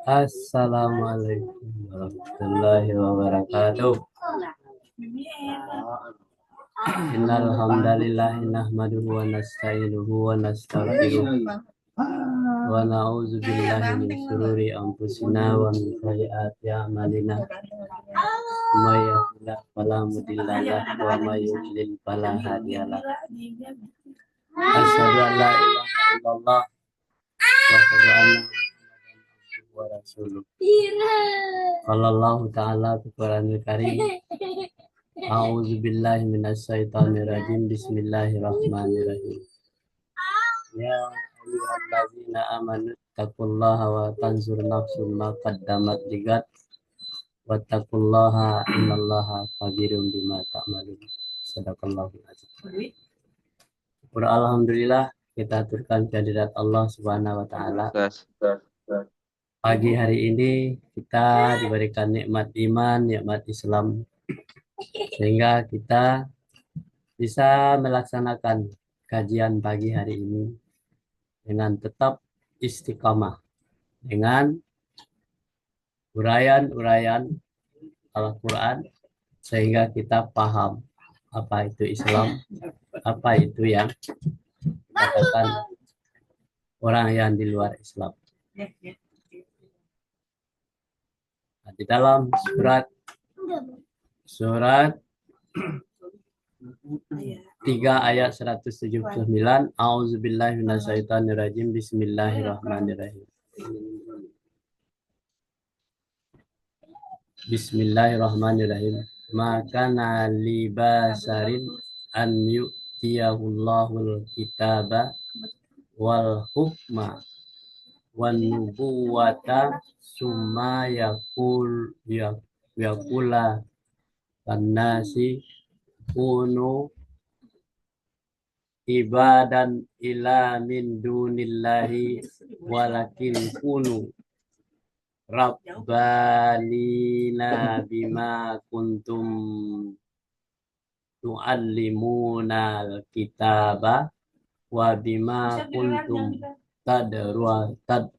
Assalamualaikum warahmatullahi wabarakatuh. Innal hamdalillah nahmaduhu wa nasta'inuhu wa nastaghfiruh wa na'udzu billahi min shururi anfusina wa min sayyiati a'malina. May yahdihillahu fala mudilla lahu wa may yudlil fala hadiya lahu. Asyhadu an la ilaha illallah wa asyhadu anna wa rasuluh. Qallallahu ta'ala fi Qur'anil Karim. A'udzu billahi minasyaitonir rajim. Bismillahirrahmanirrahim. Ya ayyuhallazina amanu taqullaha wa tanzur nafsum ma qaddamat ligat wattaqullaha innallaha khabirum bima ta'malun. Shadaqallahul azim. Alhamdulillah, kita aturkan kehadirat Allah Subhanahu wa taala. Pagi hari ini kita diberikan nikmat iman, nikmat Islam, sehingga kita bisa melaksanakan kajian pagi hari ini dengan tetap istiqamah, dengan uraian-uraian Al-Quran, sehingga kita paham apa itu Islam, apa itu yang dikatakan orang yang di luar Islam. Nah, di dalam surat 3 ayat 179, A'udzubillahi minasyaitonirrajim. Bismillahirrahmanirrahim. Bismillahirrahmanirrahim. Maka libasarin an yu'tiyahullahul kitaba wal hukma wan nubuwata summa yakula kannasi kunu ibadan ila min dunillahi walakin kunu rabbanina bima kuntum tu'allimuna al-kitaba wa bima kuntum tadrusun.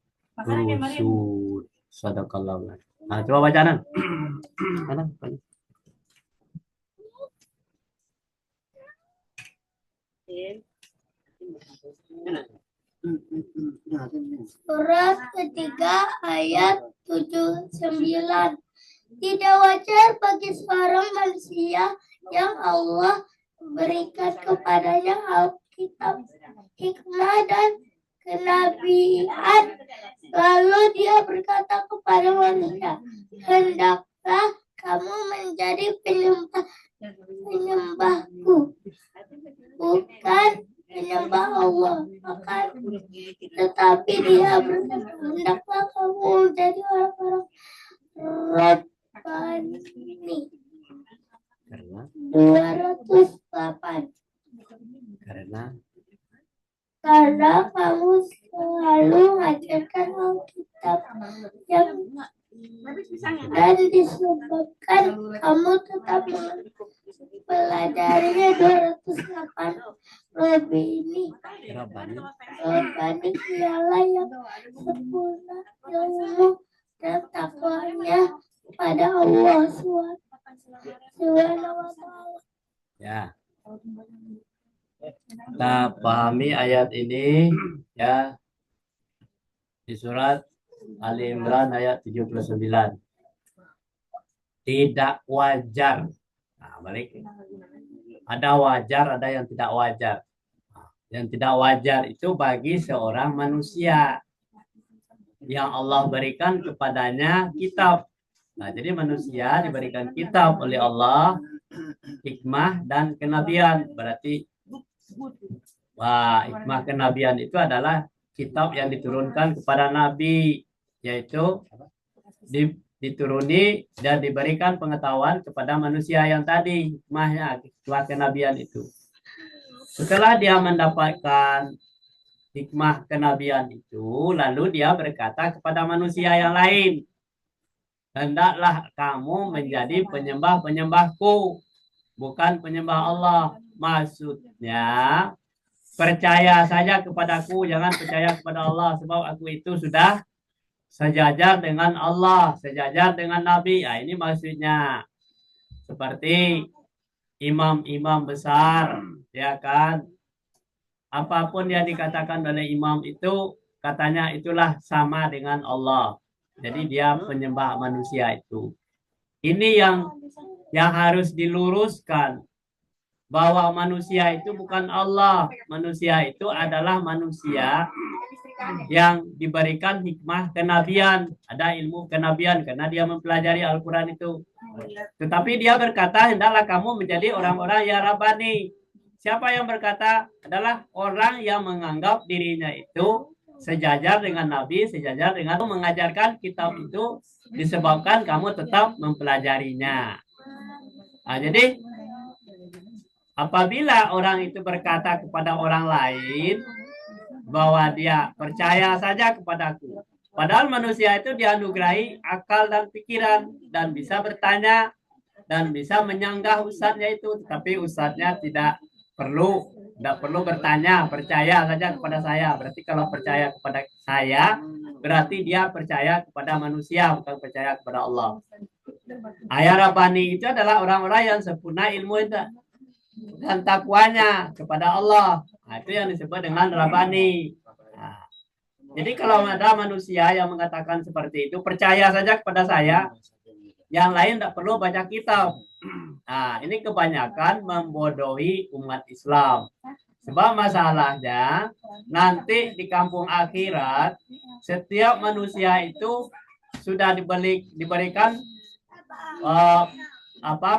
Sadaqallahu. Nah, coba bacaan. Surat ketiga ayat 79. Tidak wajar bagi seorang manusia yang Allah berikan kepadanya Alkitab, hikmah dan kenabian, lalu dia berkata kepada manusia, hendaklah kamu menjadi penyembahku, bukan menyembah Allah. Maka tetapi dia berkata, hendaklah kamu menjadi orang-orang Rabbani. 208. Karena kamu selalu mengajarkan Alkitab yang dan disebabkan kamu tetap mempelajarinya 208 lebih ini. Rabbani ialah yang sempurna ilmu dan takwanya pada Allah Subhanahu wa ta'ala. Ya. Kita pahami ayat ini ya di surat Ali Imran ayat 79. Tidak wajar. Nah, balik. Ada wajar, ada yang tidak wajar. Yang tidak wajar itu bagi seorang manusia yang Allah berikan kepadanya kitab. Nah, jadi manusia diberikan kitab oleh Allah, hikmah dan kenabian. Berarti hikmah kenabian itu adalah kitab yang diturunkan kepada Nabi, yaitu dituruni dan diberikan pengetahuan kepada manusia yang tadi, hikmahnya, hikmah kenabian itu. Setelah dia mendapatkan hikmah kenabian itu, lalu dia berkata kepada manusia yang lain, hendaklah kamu menjadi penyembah-penyembahku, bukan penyembah Allah. Maksudnya, percaya saja kepadaku, jangan percaya kepada Allah, sebab aku itu sudah sejajar dengan Allah, sejajar dengan Nabi. Nah, ini maksudnya seperti imam-imam besar, ya kan? Apapun yang dikatakan oleh imam itu, katanya itulah sama dengan Allah. Jadi dia penyembah manusia itu. Ini yang harus diluruskan, bahwa manusia itu bukan Allah. Manusia itu adalah manusia yang diberikan hikmah kenabian, ada ilmu kenabian karena dia mempelajari Al-Quran itu. Tetapi dia berkata, hendaklah kamu menjadi orang-orang yang Rabbani. Siapa yang berkata? Adalah orang yang menganggap dirinya itu sejajar dengan Nabi, sejajar dengan mengajarkan kitab itu disebabkan kamu tetap mempelajarinya. Nah, jadi apabila orang itu berkata kepada orang lain bahwa dia percaya saja kepadaku, padahal manusia itu dianugerahi akal dan pikiran dan bisa bertanya dan bisa menyanggah ustadznya itu, tapi ustadznya tidak perlu bertanya, percaya saja kepada saya. Berarti kalau percaya kepada saya, berarti dia percaya kepada manusia, bukan percaya kepada Allah. Ayah Rabbani itu adalah orang-orang yang sempurna ilmu itu dan takwanya kepada Allah. Nah, itu yang disebut dengan Rabbani. Nah, jadi kalau ada manusia yang mengatakan seperti itu, percaya saja kepada saya, yang lain tidak perlu baca kitab. Nah, ini kebanyakan membodohi umat Islam. Sebab masalahnya nanti di kampung akhirat setiap manusia itu sudah diberikan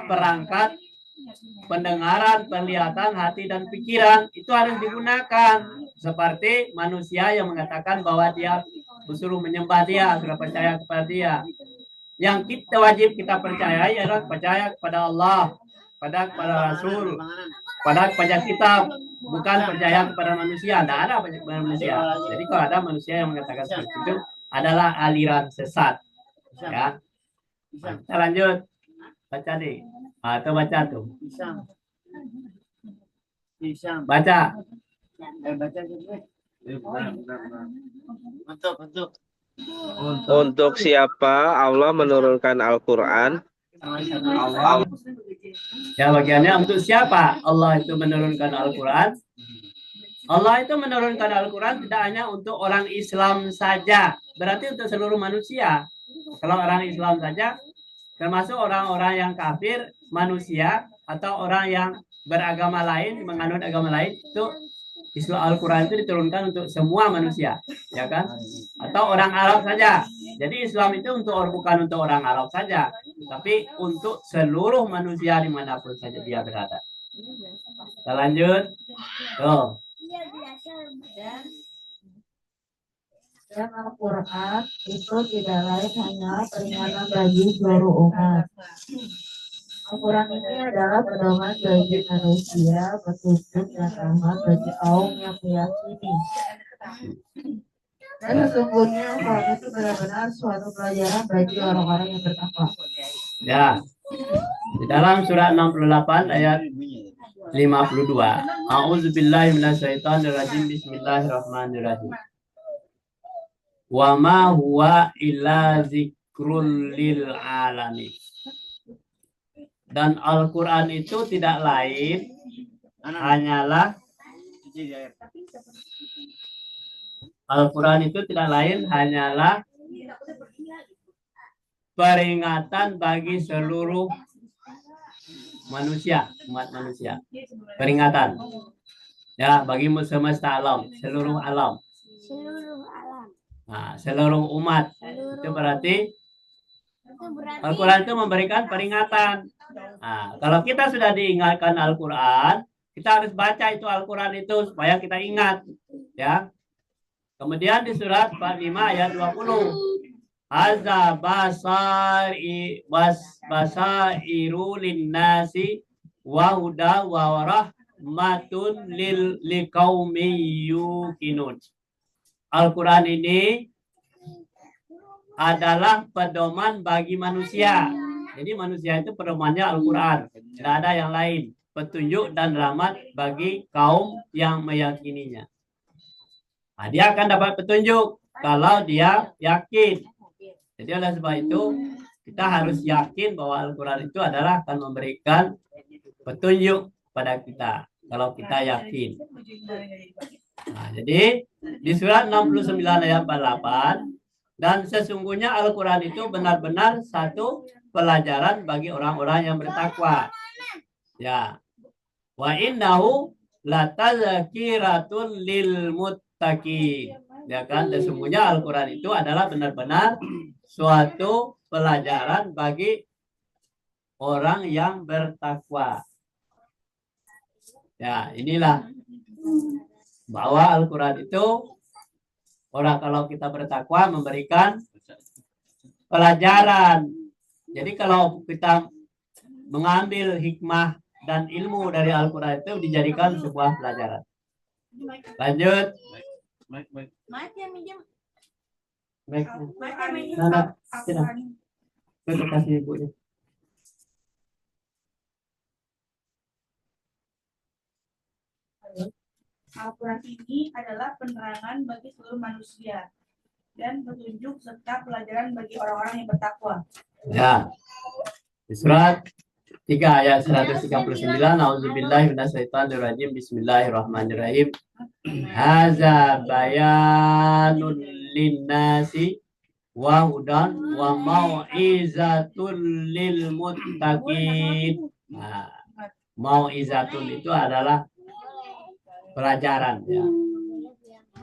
perangkat pendengaran, penglihatan, hati dan pikiran itu harus digunakan. Seperti manusia yang mengatakan bahwa dia disuruh menyembah dia, sudah percaya kepada dia. Yang kita wajib kita percayai adalah percaya kepada Allah, kepada Rasul, kepada kitab, bukan percaya kepada manusia. Tidak ada kepada manusia. Jadi kalau ada manusia yang mengatakan seperti itu adalah aliran sesat. Ya. Kita lanjut baca nih. Atau baca tuh. Baca. Untuk siapa Allah menurunkan Al-Quran? Ya, bagiannya untuk siapa Allah itu menurunkan Al-Quran? Allah itu menurunkan Al-Quran tidak hanya untuk orang Islam saja, berarti untuk seluruh manusia. Kalau orang Islam saja, termasuk orang-orang yang kafir, manusia, atau orang yang beragama lain, menganut agama lain, itu Islam Al-Quran itu diturunkan untuk semua manusia, ya kan? Atau orang Arab saja. Jadi Islam itu bukan untuk orang Arab saja, tapi untuk seluruh manusia dimanapun saja dia berada. Kita lanjut. Tuh. Dan Al-Quran itu tidak lain hanya peringatan bagi seluruh umat. Al-Quran ini adalah pedoman bagi manusia, petunjuk dan rahmat bagi kaum yang meyakini. Dan sesungguhnya Al-Quran itu benar-benar suatu pelajaran bagi orang-orang yang bertakwa. Ya, di dalam surah 68 ayat 52. A'udzubillahi minasyaitonirrajim. Bismillahirrahmanirrahim. Wa ma huwa illa zikrul lil alamin. Dan Al-Quran itu tidak lain hanyalah Al-Quran itu tidak lain hanyalah peringatan bagi seluruh manusia, umat manusia. Peringatan. Ya, bagi semesta alam, seluruh alam. Nah, seluruh umat. Itu berarti Al-Quran itu memberikan peringatan. Nah, kalau kita sudah diingatkan Al-Quran, kita harus baca itu Al-Quran itu supaya kita ingat. Ya. Kemudian di surat 45 ayat 20. Hadza basairu linnasi wa huda wa rahmatun liqaumi yuqinun. Al-Quran ini adalah pedoman bagi manusia. Jadi manusia itu pedomannya Al-Quran. Tidak ada yang lain. Petunjuk dan rahmat bagi kaum yang meyakininya. Nah, dia akan dapat petunjuk kalau dia yakin. Jadi oleh sebab itu kita harus yakin bahwa Al-Quran itu adalah akan memberikan petunjuk pada kita. Kalau kita yakin. Nah, jadi di surat 69 ayat 48, dan sesungguhnya Al-Quran itu benar-benar satu pelajaran bagi orang-orang yang bertakwa. Ya. Wa innahu latazkiratun lil muttaqin. Ya kan, sesungguhnya Al-Quran itu adalah benar-benar suatu pelajaran bagi orang yang bertakwa. Ya, inilah bahwa Al-Quran itu orang kalau kita bertakwa memberikan pelajaran. Jadi kalau kita mengambil hikmah dan ilmu dari Al-Quran itu dijadikan sebuah pelajaran. Lanjut. Baik. Nah, kita kasih ibunya. Al-Quran ini adalah penerangan bagi seluruh manusia dan petunjuk serta pelajaran bagi orang-orang yang bertakwa. Ya. Di surat 3 ayat 139, Auzubillahi minasyaitonirrajim. Bismillahirrahmanirrahim. Haza bayanun linnasi wa hudan wa mau'izatul lil muttaqin. Nah, mau'izatun itu adalah pelajaran, ya.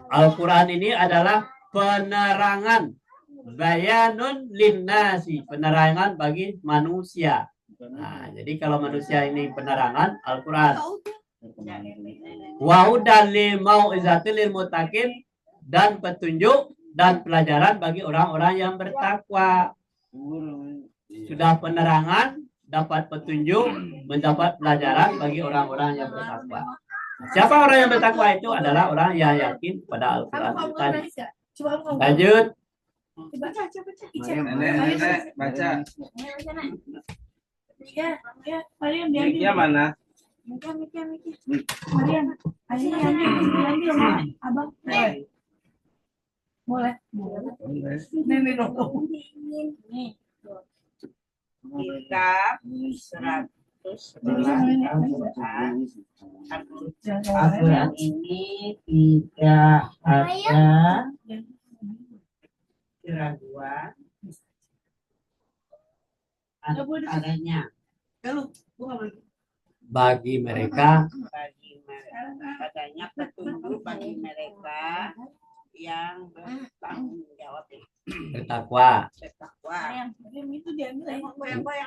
Al-Quran ini adalah penerangan, bayanun linnasi, penerangan bagi manusia. Nah, jadi kalau manusia ini penerangan, Al-Quran. Wa hudan lil mau'izatil lil muttaqin, dan petunjuk dan pelajaran bagi orang-orang yang bertakwa. Sudah penerangan, dapat petunjuk, mendapat pelajaran bagi orang-orang yang bertakwa. Siapa orang yang bertakwa itu adalah orang yang yakin pada Al-Quran tadi. Lanjut. Nenek, baca. Ya, Mariam diambil. Mic-nya mana? Mariam, diambil. Abang. Boleh. Nenek dong. Nih. Kitab 100 Al-Quran ini tidak ada keraguan adanya Bagi mereka adanya petunjuk bagi mereka yang bertanggung jawab bertakwa. Mariam itu diambil.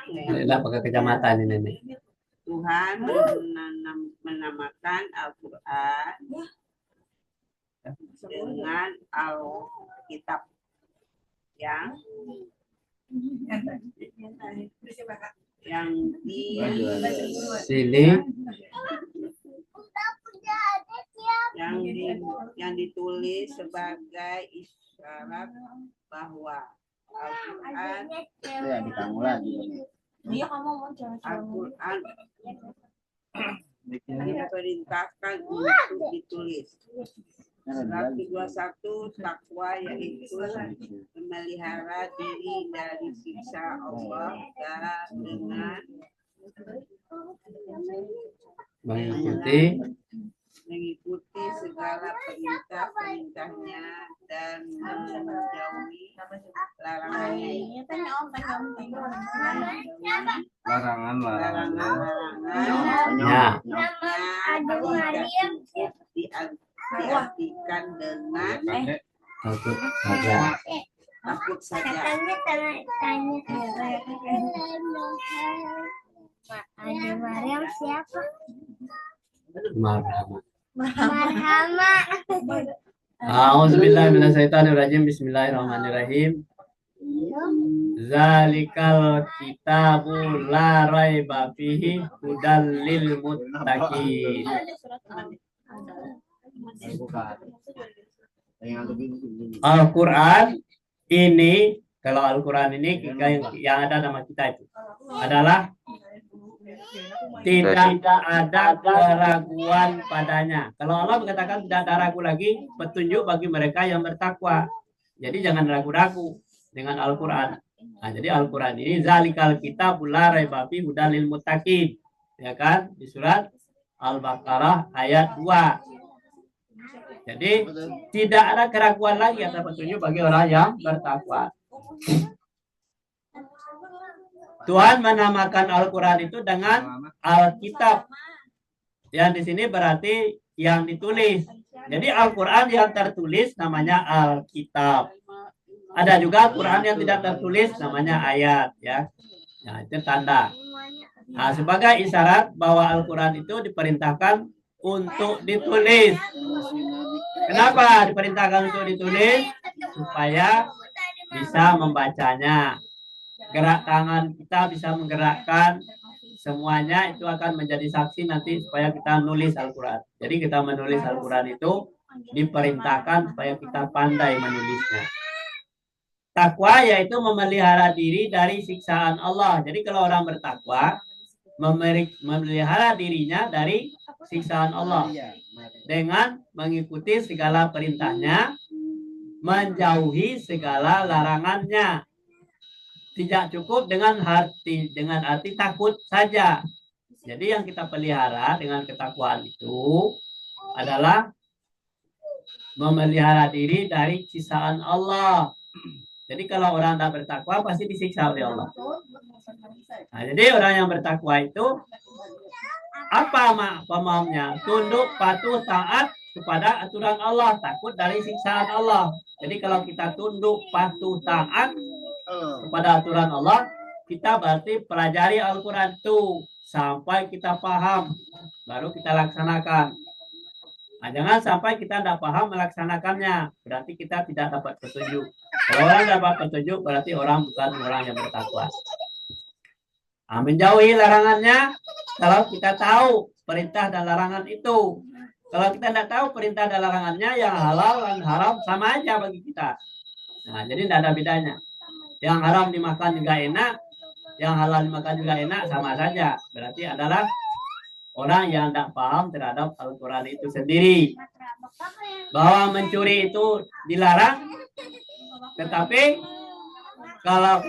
Inilah pakai kecamatan ini, nenek. Tuhan menamakan Al-Quran dengan Alkitab yang di Sini yang ditulis sebagai isyarat bahwa Al-Quran Al-Quran diperintahkan untuk ditulis. Surat 21 takwa yaitu memelihara diri dari siksa Allah dan dengan mengikuti segala perintah-perintahnya dan menjauhi larangannya. Diartikan dengan takut saja. takut saja. Katanya tanya ada Mariam siapa? Marhamat. Marhama. Auzubillahi minasyaitonirrajim. Bismillahirrahmanirrahim. Zalikal kitabu la raiba fihi hudal lil muttaqin. Al-Quran ini, kalau Al-Quran ini yang ada nama kita itu adalah tidak ada keraguan padanya. Kalau Allah mengatakan tidak ada ragu lagi, petunjuk bagi mereka yang bertakwa. Jadi jangan ragu-ragu dengan Al-Quran. Nah, jadi Al-Quran ini zalikal kitabul la raiba fihi hudal lil muttaqin. Ya kan? Di surat Al-Baqarah ayat 2. Jadi tidak ada keraguan lagi atau petunjuk bagi orang yang bertakwa. Tuhan menamakan Al-Quran itu dengan Alkitab. Yang di sini berarti yang ditulis. Jadi Al-Quran yang tertulis namanya Alkitab. Ada juga Al-Quran yang tidak tertulis namanya ayat, ya. Nah, itu tanda. Nah, sebagai isyarat bahwa Al-Quran itu diperintahkan untuk ditulis. Kenapa diperintahkan untuk ditulis? Supaya bisa membacanya. Gerak tangan kita bisa menggerakkan, semuanya itu akan menjadi saksi nanti supaya kita nulis Al-Quran. Jadi kita menulis Al-Quran itu diperintahkan supaya kita pandai menulisnya. Takwa yaitu memelihara diri dari siksaan Allah. Jadi kalau orang bertakwa, memelihara dirinya dari siksaan Allah dengan mengikuti segala perintahnya, menjauhi segala larangannya. Tidak cukup dengan arti takut saja. Jadi yang kita pelihara dengan ketakwaan itu adalah memelihara diri dari siksaan Allah. Jadi kalau orang tidak bertakwa pasti disiksa oleh Allah. Nah, jadi orang yang bertakwa itu apa pemahamnya? Tunduk, patuh, taat kepada aturan Allah, takut dari siksaan Allah. Jadi kalau kita tunduk, patuh, taat kepada aturan Allah, kita berarti pelajari Al-Quran itu sampai kita paham, baru kita laksanakan. Nah, jangan sampai kita tidak paham melaksanakannya, berarti kita tidak dapat petunjuk. Kalau orang dapat petunjuk, berarti orang bukan orang yang bertakwa. Nah, menjauhi larangannya, kalau kita tahu perintah dan larangan itu. Kalau kita tidak tahu perintah dan larangannya, yang halal dan haram sama aja bagi kita. Nah, jadi tidak ada bedanya. Yang haram dimakan juga enak, yang halal dimakan juga enak, sama saja. Berarti adalah orang yang tidak paham terhadap Al-Quran itu sendiri. Bahwa mencuri itu dilarang, tetapi kalau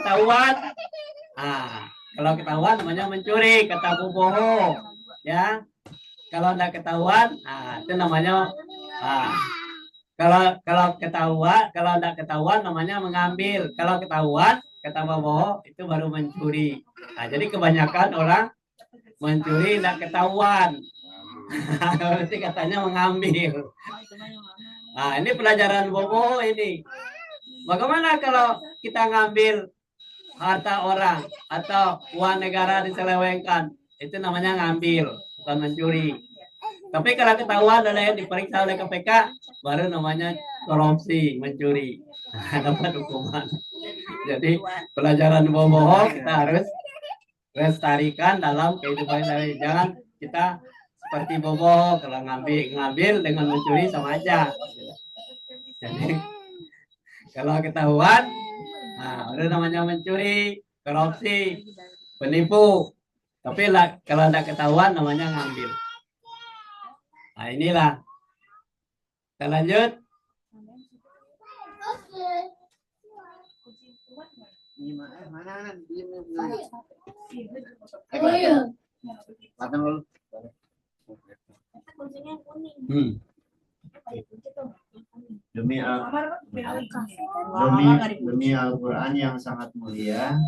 ketahuan namanya mencuri, kata bohong, ya. Kalau tidak ketahuan, itu namanya kalau tidak ketahuan namanya mengambil. Kalau ketahuan, kata bohong, itu baru mencuri. Nah, jadi kebanyakan orang mencuri tidak ketahuan. Berarti katanya mengambil. Nah, ini pelajaran bobo ini. Bagaimana kalau kita ngambil harta orang atau uang negara diselewengkan? Itu namanya ngambil, bukan mencuri. Tapi kalau ketahuan dan diperiksa oleh KPK, baru namanya korupsi, mencuri. Dapat hukuman. Jadi pelajaran bohong kita harus lestarikan dalam kehidupan sehari. Jangan kita seperti bobo, kalau ngambil dengan mencuri sama aja. Jadi kalau ketahuan, udah namanya mencuri, korupsi, penipu. Tapi kalau tidak ketahuan namanya ngambil. Nah, inilah. Kita lanjut. Demi Al-Quran yang sangat mulia,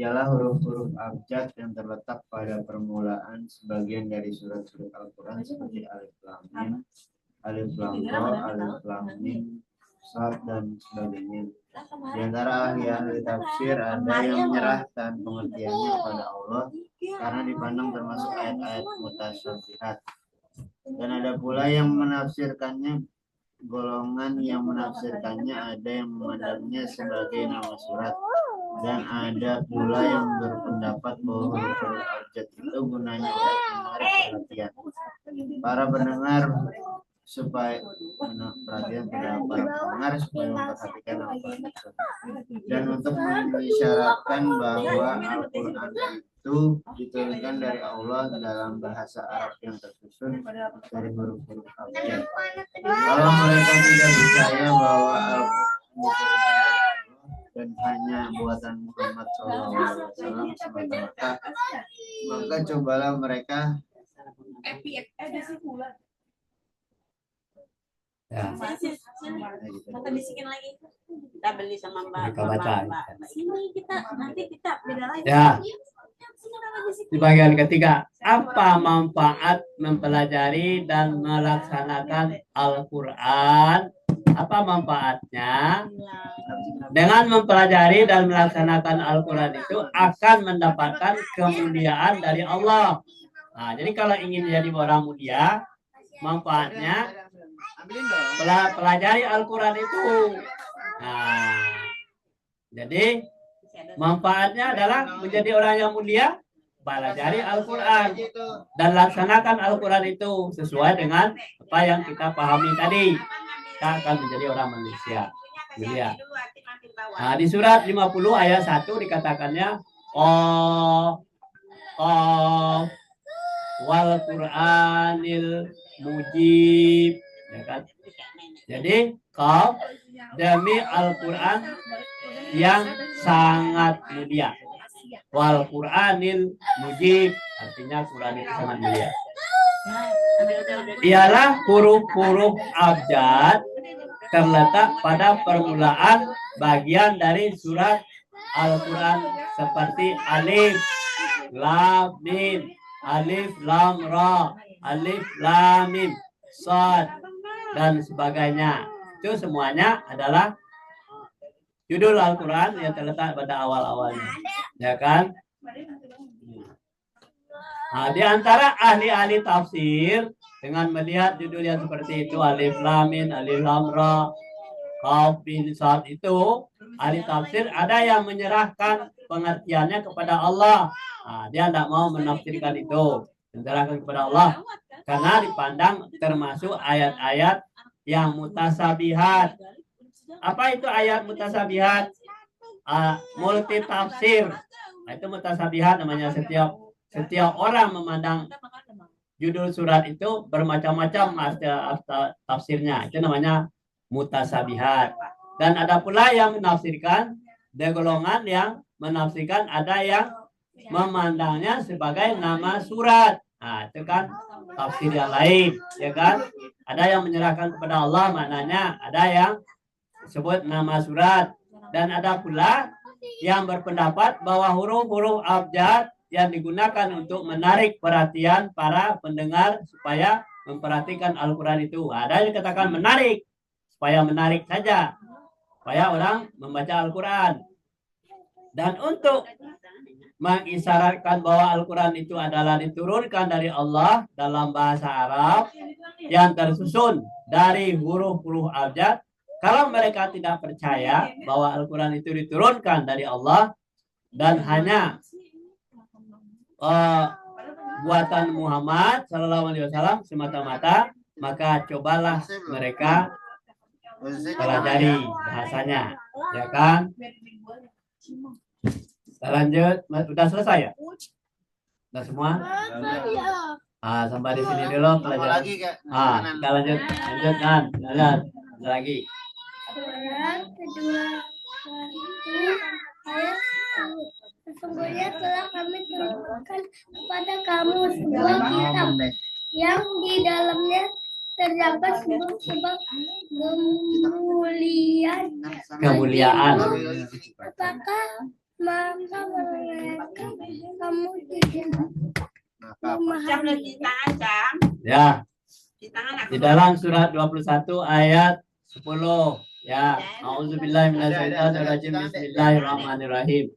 ialah huruf-huruf abjad yang terletak pada permulaan sebagian dari surat-surat Al-Quran seperti Alif Lam Mim, Alif Lam Ra, Alif Lam Mim, Sad dan sebagainya. Di antara ahli tafsir ada yang menyerahkan pengertiannya kepada Allah karena dipandang termasuk ayat-ayat mutasyabihat. Dan ada pula yang menafsirkannya golongan yang menafsirkannya ada yang memandangnya sebagai nama surat, dan ada pula yang berpendapat bahwa huruf abjad itu gunanya untuk menarik perhatian para pendengar supaya memperhatikan Al-Quran dan untuk mengisyaratkan bahwa Al-Quran itu diturunkan dari Allah dalam bahasa Arab yang tersusun dari huruf-huruf abjad. Kalau mereka tidak percaya bahwa Al-Quran dan hanya buatan Muhammad SAW semata-mata, maka cobalah mereka Ya, Kita bisikin lagi. Kita beli sama Mbak. mereka baca. Sini kita nanti kita beda lagi. Ya, di bagian ketiga, apa manfaat mempelajari dan melaksanakan Al-Quran? Apa manfaatnya? Dengan mempelajari dan melaksanakan Al-Quran itu akan mendapatkan kemuliaan dari Allah. Nah, jadi kalau ingin jadi orang mulia, manfaatnya pelajari Al-Quran itu. Nah, jadi manfaatnya adalah menjadi orang yang mulia, pelajari Al-Quran dan laksanakan Al-Quran itu sesuai dengan apa yang kita pahami tadi. Kita akan menjadi orang manusia mulia. Nah, di surat 50 ayat 1 dikatakannya wal Qur'anil mujib, ya kan? Jadi qaf demi Al-Quran yang sangat mulia. Wal Qur'anil mujib, artinya Quran itu sangat mulia. Ialah huruf-huruf abjad terletak pada permulaan bagian dari surat Al-Quran seperti alif, lam, mim, alif, lam, ra, alif, lam, mim, shad, dan sebagainya. Itu semuanya adalah judul Al-Quran yang terletak pada awal-awalnya, ya kan? Nah, di antara ahli-ahli tafsir dengan melihat judul yang seperti itu, alif lam mim, alif lam ra, qaf bin sad, itu ahli tafsir ada yang menyerahkan pengertiannya kepada Allah. Nah, dia tidak mau menafsirkan itu, menyerahkan kepada Allah karena dipandang termasuk ayat-ayat yang mutasabihat. Apa itu ayat mutasabihat? Multi tafsir. Nah, itu mutasabihat namanya. Setiap orang memandang judul surat itu bermacam-macam tafsirnya. Itu namanya mutasabihat. Dan ada pula yang menafsirkan, ada golongan yang menafsirkan, ada yang memandangnya sebagai nama surat. Nah, itu kan tafsir yang lain, ya kan? Ada yang menyerahkan kepada Allah, maknanya ada yang sebut nama surat, dan ada pula yang berpendapat bahwa huruf-huruf abjad yang digunakan untuk menarik perhatian para pendengar supaya memperhatikan Al-Quran itu. Ada yang katakan menarik, supaya menarik saja, supaya orang membaca Al-Quran. Dan untuk mengisyaratkan bahwa Al-Quran itu adalah diturunkan dari Allah dalam bahasa Arab yang tersusun dari huruf-huruf abjad, kalau mereka tidak percaya bahwa Al-Quran itu diturunkan dari Allah dan hanya buatan Muhammad SAW semata-mata, maka cobalah mereka pelajari bahasanya, ya kan? Kita lanjut, sudah selesai ya? Sudah semua? Sampai di sini dulu pelajaran. Kita lanjutkan. Ada lagi. Yang kedua ayat sesungguhnya telah kami turunkan kepada kamu sebuah kitab yang di dalamnya terdapat sebab kemuliaan. Apakah maka mereka kamu tidak memahami? Ya, di dalam surat 21 ayat 10. Ya, auzubillahi minasyaitonirrajim. Bismillahirrahmanirrahim.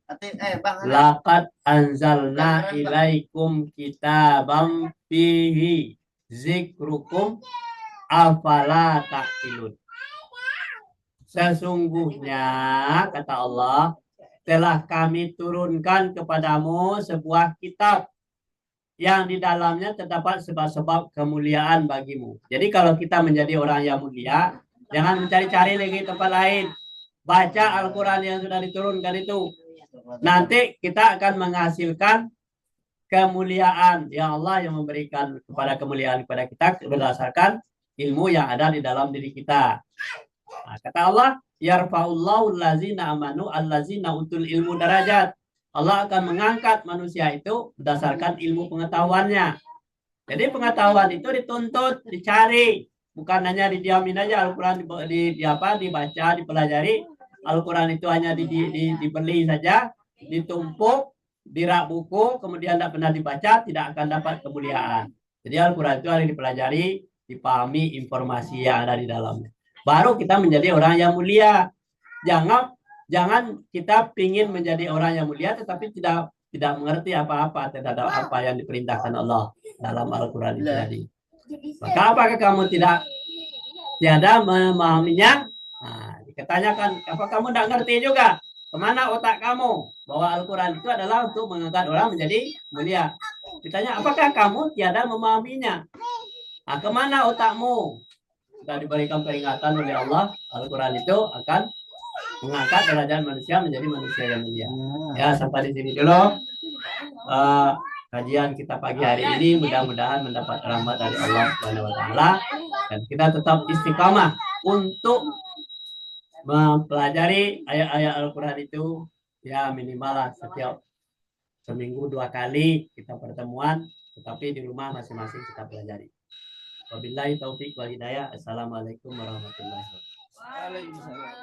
Laqad anzalna ilaikum kitabam fihi zikrukum Afala ta'qilun. Sesungguhnya kata Allah, telah kami turunkan kepadamu sebuah kitab yang di dalamnya terdapat sebab-sebab kemuliaan bagimu. Jadi kalau kita menjadi orang yang mulia, jangan mencari-cari lagi tempat lain. Baca Al-Quran yang sudah diturunkan itu. Nanti kita akan menghasilkan kemuliaan yang Allah yang memberikan kepada kemuliaan kepada kita berdasarkan ilmu yang ada di dalam diri kita. Nah, kata Allah, yarfa'ullahu allazina amanu allazina utul ilmu darajat. Allah akan mengangkat manusia itu berdasarkan ilmu pengetahuannya. Jadi pengetahuan itu dituntut, dicari, bukan hanya didiamin aja. Al-Quran dibaca, dipelajari. Al-Quran itu hanya dibeli saja, ditumpuk, dirak buku, kemudian tidak pernah dibaca, tidak akan dapat kemuliaan. Jadi Al-Quran itu harus dipelajari, dipahami informasi yang ada di dalamnya. Baru kita menjadi orang yang mulia. Jangan kita ingin menjadi orang yang mulia tetapi tidak mengerti apa-apa terhadap apa yang diperintahkan Allah dalam Al-Quran itu tadi. Maka apakah kamu tiada memahaminya? Nah, dikatakan, apa kamu tidak ngerti juga? Kemana otak kamu? Bahwa Al-Quran itu adalah untuk mengangkat orang menjadi mulia. Ditanya, apakah kamu tiada memahaminya? Nah, kemana otakmu? Sudah diberikan peringatan oleh Allah, Al-Quran itu akan mengangkat derajat manusia menjadi manusia yang mulia. Ya, sampai di sini dulu kajian kita pagi hari ini. Mudah-mudahan mendapat rahmat dari Allah Subhanahu wa taala dan kita tetap istiqamah untuk mempelajari ayat-ayat Al-Quran itu ya minimal lah setiap seminggu 2 kali kita pertemuan, tetapi di rumah masing-masing kita pelajari. Wabillahi taufik wal hidayah. Assalamualaikum warahmatullahi wabarakatuh. Waalaikumsalam.